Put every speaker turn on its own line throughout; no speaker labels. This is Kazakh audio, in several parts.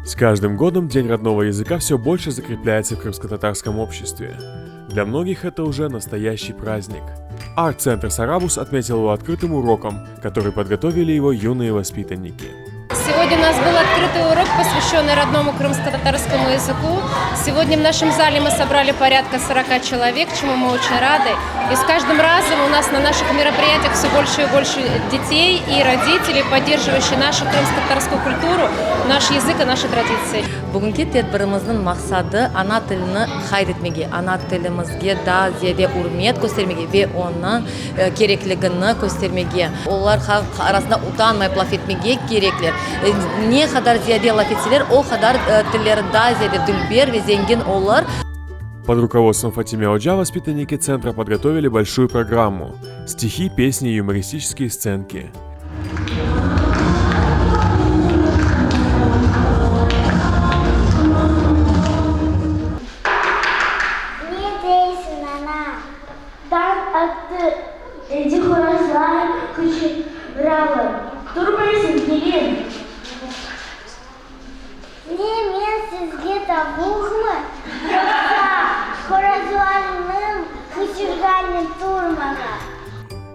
С каждым годом День родного языка все больше закрепляется в крымско-татарском обществе. Для многих это уже настоящий праздник. Арт-центр «Сарабус» отметил его открытым уроком, который подготовили его юные воспитанники.
Сегодня у нас был открытый урок, посвященный родному крымско-татарскому языку. Сегодня в нашем зале мы собрали порядка 40 человек, чему мы очень рады. И с каждым разом у нас на наших мероприятиях все больше и больше детей и родителей, поддерживающих нашу крымско-татарскую культуру, наш язык и наши традиции.
Бүгінгі тедбіріміздің мақсады ана тіліні хайр етмеге, ана тілімізге да зияде урмет көстермеге ве оның кереклігіні көстермеге. Олар халық арасында утанмай лаф етмеге кереклер. Не қадар зияде лаф етселер, о қадар тілері да зияде дүлбер ве зеңген олар.
Под руководством Фатиме Оджа воспитанники центра подготовили большую программу – стихи, песни и юмористические сценки.
Эти хоразлар кучи бравы. Турбайсың келем. Не мен сізге табуғмы? Хоразларының кучиргальный турмаға.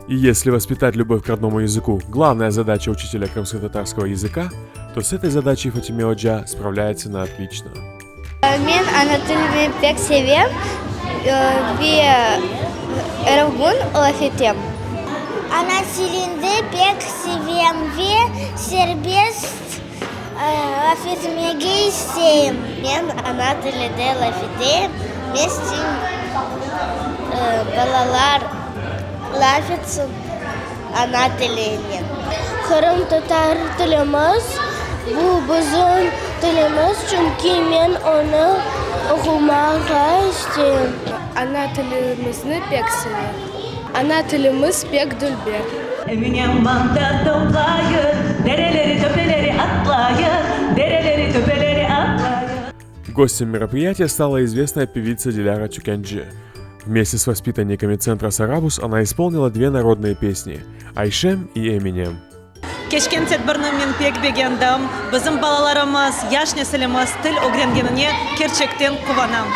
И если воспитать любовь к родному языку – главная задача учителя крымско-татарского языка, то с этой задачей Фатиме Оджа справляется на отлично.
Мен ана тілін пек sevem ve Ergun lafetem.
Ана тілінді пек sevem ve serbest lafetmеге isteyim.
Мен ана тілінде lafetem. Местен балалар lafetsin ана тілінен.
Қырым татар тіліміз, бұл біздің тіліміз, çünkü мен оны оқымаға isteyim.
Ана тілімізді пек sevem. Ана тіліміз пек дүлбер.
Eminem banda toplayır, dereleri töpeleri atlayır, dereleri töpeleri atlayır.
Гостем мероприятия стала известная певица Диляра Чукенджи. Вместе с воспитанниками центра «Сарабус» она исполнила две народные песни – «Айшем» и «Эминем».
Кешкен тедбірні мен пек бегендім. Біздің балаларымыз, яш нәсіліміз тіл öğrengenine керчектен қуанам.